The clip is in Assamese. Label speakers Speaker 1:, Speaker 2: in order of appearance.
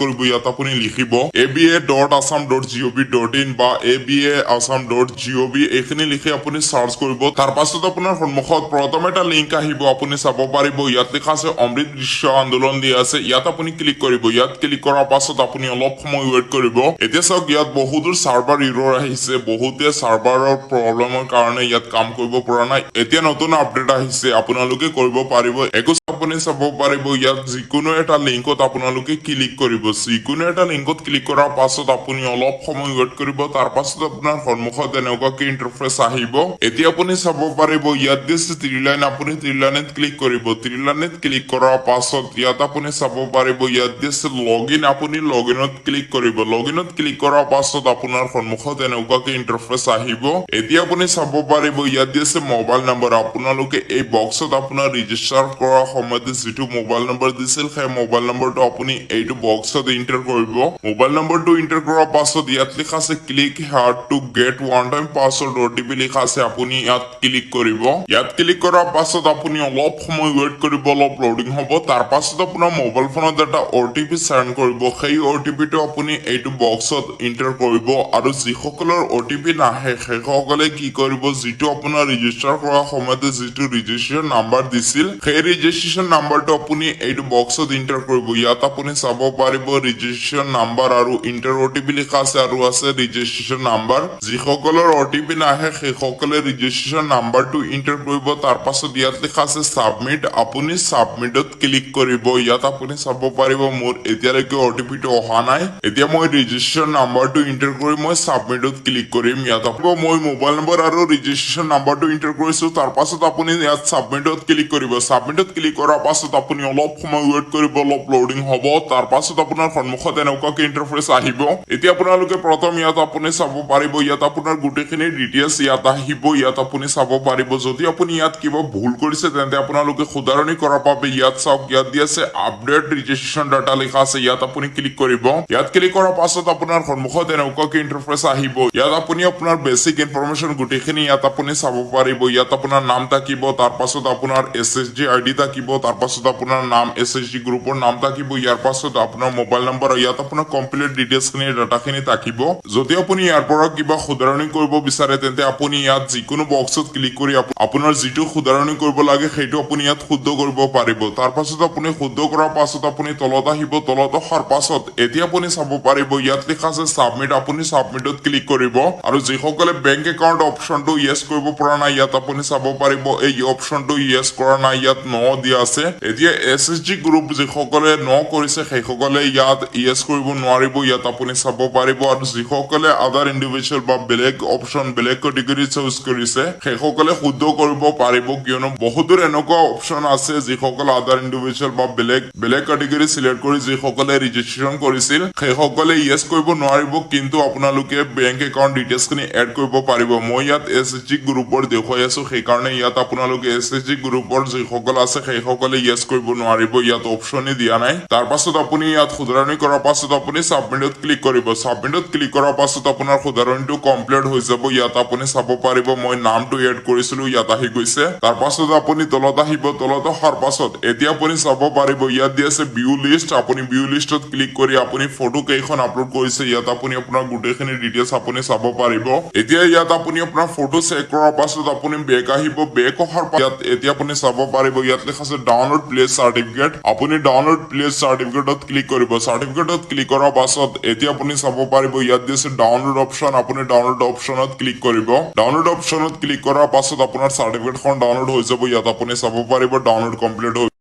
Speaker 1: কৰিব ইয়াত আপুনি লিখিব aba.assam.gov.in বা aba.assam.gov এইখিনি লিখি আপুনি সাৰ্চ কৰিব তাৰ পাছত আপোনাৰ সন্মুখত প্ৰথম এটা লিংক আহিব আপুনি চাব পাৰিব ইয়াত লিখা আছে অমৃত বিশ্ব আন্দোলন দিয়া আছে ইয়াত আপুনি ক্লিক কৰিব ইয়াত ক্লিক কৰাৰ পাছত আপুনি অলপ সময় ওয়েট কৰিব এতিয়া চাওক ইয়াত বহুতৰ সাৰ্ভাৰ এৰৰ আহিছে বহুতে সাৰ্ভাৰৰ প্ৰবলেমৰ কাৰণে ইয়াত কাম কৰিব পৰা নাই এতিয়া নতুন আপডেট আহিছে আপোনালোকে কৰিব পাৰিব একো আপুনি চাব পাৰিব ইয়াত যিকোনো এটা লিংকত আপোনালোকে ক্লিক কৰিব যিকোনো এটা লিংকত ক্লিক কৰাৰ পাছত আপুনি অলপ সময় ওয়েট কৰিব তাৰ পাছত আপোনাৰ সন্মুখত এনেকুৱাকৈ ইন্টাৰফেস আহিব এতিয়া আপুনি চাব পাৰিব ইয়াত দিছে ত্ৰিলাইন আপুনি ত্ৰিলাইনত ক্লিক কৰিব ত্ৰিলাইনত ক্লিক কৰাৰ পাছত ইয়াত আপুনি চাব পাৰিব ইয়াত দিছে লগইন আপুনি লগইনত ক্লিক কৰিব লগইনত ক্লিক কৰাৰ পাছত আপোনাৰ সন্মুখত এনেকুৱাকৈ ইন্টাৰফেস আহিব এতিয়া আপুনি চাব পাৰিব ইয়াত দিছে মোবাইল নম্বৰ আপোনালোকে এই বক্সত আপোনাৰ ৰেজিষ্টাৰ কৰাৰ সময়তে যেটো মোবাইল নম্বৰ দিছিল সেই মোবাইল নম্বৰটো আপুনি এইটো বক্সত এন্টাৰ কৰিব মোবাইল নম্বৰটো এন্টাৰ কৰাৰ পাছত ইয়াত লিখা আছে click here to get one time password OTP লিখা আছে আপুনি ইয়াত ক্লিক কৰিব ইয়াত ক্লিক কৰাৰ পাছত আপুনি অলপ সময় ওয়েট কৰিব অলপ লোডিং হ'ব তাৰ পাছত আপোনাৰ মোবাইল ফোনত এটা ওটিপি সেন্ড কৰিব সেই ওটিপিটো আপুনি এইটো বক্সত এন্টাৰ কৰিব আৰু যিসকলৰ ওটিপি নাহে সেইসকলে কি কৰিব যেটো আপোনাৰ ৰেজিষ্টাৰ কৰাৰ সময়তে যেটো ৰেজিষ্ট্ৰেচন নাম্বাৰ দিছিল সেই ৰেজিষ্ট্ৰেচন নাম্বাৰটো আপুনি এইটো বক্সত এন্টাৰ কৰিব ইয়াত আপুনি চাব পাৰিব ৰেজিষ্ট্ৰেচন নাম্বাৰ আৰু এন্টাৰ ওটিপি লিখা আছে আৰু আছে ৰেজিষ্ট্ৰেচন নাম্বাৰ যিসকলৰ ওটিপি নাহে সেইসকলে ৰেজিষ্ট্ৰেচন নাম্বাৰটো এন্টাৰ কৰিব তাৰ পাছত ইয়াত লিখা আছে সাবমিট আপুনি সাবমিটত ক্লিক কৰিব ইয়াত আপুনি চাব পাৰিব মোৰ এতিয়ালৈকে ওটিপিটো অহা নাই এতিয়া মই ৰেজিষ্ট্ৰেচন নাম্বাৰটো এন্টাৰ কৰি মই সাবমিটত ক্লিক কৰিম ইয়াত মই মোবাইল নম্বৰ আৰু ৰেজিষ্ট্ৰেচন নাম্বাৰটো এন্টাৰ কৰিছো তাৰ পাছত আপুনি ইয়াত সাবমিটত ক্লিক কৰিব সাবমিটত ক্লিক কৰাৰ পাছত আপুনি অলপ সময় ওয়েট কৰিব অলপ লোডিং হ'ব তাৰ পাছত আপোনাৰ সন্মুখত এনেকুৱাকৈ ইন্টাৰফেস আহিব এতিয়া আপোনালোকে প্ৰথম ইয়াত আপুনি চাব পাৰিব ইয়াত আপোনাৰ গুটেখিনি ডিটেইলছ ইয়াত আহিব ইয়াত আপুনি চাব পাৰিব যদি আপুনি ইয়াত কিবা ভুল কৰিছে তেন্তে আপোনালোকে শুধৰণি কৰাৰ বাবে ইয়াত চাওক ইয়াত দি আছে আপডেট ৰেজিষ্ট্ৰেচন ডাটা লিখা আছে ইয়াত আপুনি ক্লিক কৰিব ইয়াত ক্লিক কৰাৰ পাছত আপোনাৰ সন্মুখত এনেকুৱাকৈ ইন্টাৰফেস আহিব ইয়াত আপুনি আপোনাৰ বেসিক ইনফৰমেশন গুটেখিনি ইয়াত আপুনি চাব পাৰিব ইয়াত আপোনাৰ নাম থাকিব তাৰ পাছত আপোনাৰ এসএসজি আইডি থাকিব তাৰ পাছত আপোনাৰ নাম এসএসজি গ্ৰুপৰ নাম থাকিব ইয়াৰ পাছত আপোনাৰ মোবাইল নম্বৰ ইয়াত আপোনাৰ কমপ্লিট ডিটেইলছখিনি ডাটাখিনি থাকিব যদি আপুনি ইয়াৰ পৰা কিবা শুধৰণি কৰিব বিচাৰে তেন্তে আপুনি ইয়াত যিকোনো বক্সত ক্লিক কৰি আপোনাৰ যেটো শুধৰণি কৰিব লাগে সেইটো আপুনি ইয়াত শুদ্ধ কৰিব পাৰিব তাৰ পাছত আপুনি শুদ্ধ কৰাৰ পাছত আপুনি তলত আহিব তলত অহাৰ পাছত এতিয়া আপুনি চাব পাৰিব ইয়াত লিখা আছে সাবমিট আপুনি সাবমিটত ক্লিক কৰিব আৰু যিসকলে বেংক একাউন্ট অপশনটো ইয়েস কৰিব পৰা নাই ইয়াত আপুনি চাব পাৰিব এই অপশনটো ইয়েস কৰা নাই ইয়াত ন দিয়া আছে এতিয়া এসএসজি গ্ৰুপ যিসকলে ন কৰিছে সেইসকলে ইয়াত ইয়েস কৰিব নোৱাৰিব ইয়াত আপুনি চাব পাৰিব আৰু যিসকলে আদাৰ ইন্ডিভিজুৱেল বা বেলেগ অপশন বেলেগ কেটেগৰী চুজ কৰিছে সেইসকলে শুদ্ধ কৰিব পাৰিব কিয়নো বহুতৰ এনেকুৱা অপশন আছে যিসকল আদাৰ ইন্ডিভিজুৱেল বা বেলেগ কেটেগৰী সিলেক্ট কৰি যিসকলে ৰেজিষ্ট্ৰেচন কৰিছিল সেইসকলে ইয়েস কৰিব নোৱাৰিব কিন্তু আপোনালোকে বেংক একাউন্ট ডিটেইলছখিনি এড কৰিব পাৰিব মই ইয়াত এসএসজি গ্ৰুপৰ দেখুৱাই আছো সেই কাৰণে ইয়াত আপোনালোকে এসএসজি গ্ৰুপৰ যিসকল আছে সেইসকলে ইয়েস কৰিব নোৱাৰিব ইয়াত অপশনে দিয়া নাই তাৰ পাছত আপুনি ইয়াত শুধৰণি কৰাৰ পাছত আপুনি সাবমিটত ক্লিক কৰিব সাবমিটত ক্লিক কৰাৰ পাছত আপোনাৰ শুধৰণিটো কমপ্লিট হৈ যাব ইয়াত আপুনি চাব পাৰিব মই নামটো এড কৰিছিলো ইয়াত আহি গৈছে তাৰ পাছত আপুনি তলত আহিব তলত অহাৰ পাছত এতিয়া আপুনি চাব পাৰিব ইয়াত দি আছে ভিউ লিষ্ট আপুনি ভিউ লিষ্টত ক্লিক কৰি আপুনি ফটো কেইখন আপলোড কৰিছে ইয়াত আপুনি আপোনাৰ গুটেখিনি ডিটেইলছ আপুনি চাব পাৰিব এতিয়া ইয়াত আপুনি আপোনাৰ ফটো চেক কৰাৰ পাছত আপুনি বেক আহিব বেক অহাৰ পাছত এতিয়া আপুনি চাব পাৰিব ইয়াত লিখা আছে ডাউনলোড প্লেস সাৰ্টিফিকেট আপুনি ডাউনলোড প্লেস সাৰ্টিফিকেটত ক্লিক কৰিব সাৰ্টিফিকেটত ক্লিক কৰাৰ পাছত এতিয়া আপুনি চাব পাৰিব ইয়াত দিছে ডাউনলোড অপশন আপুনি ডাউনলোড অপশনত ক্লিক কৰিব ডাউনলোড অপশনত ক্লিক কৰাৰ পাছত আপোনাৰ সাৰ্টিফিকেটখন ডাউনলোড হৈ যাব ইয়াত আপুনি চাব পাৰিব ডাউনলোড কমপ্লিট হৈ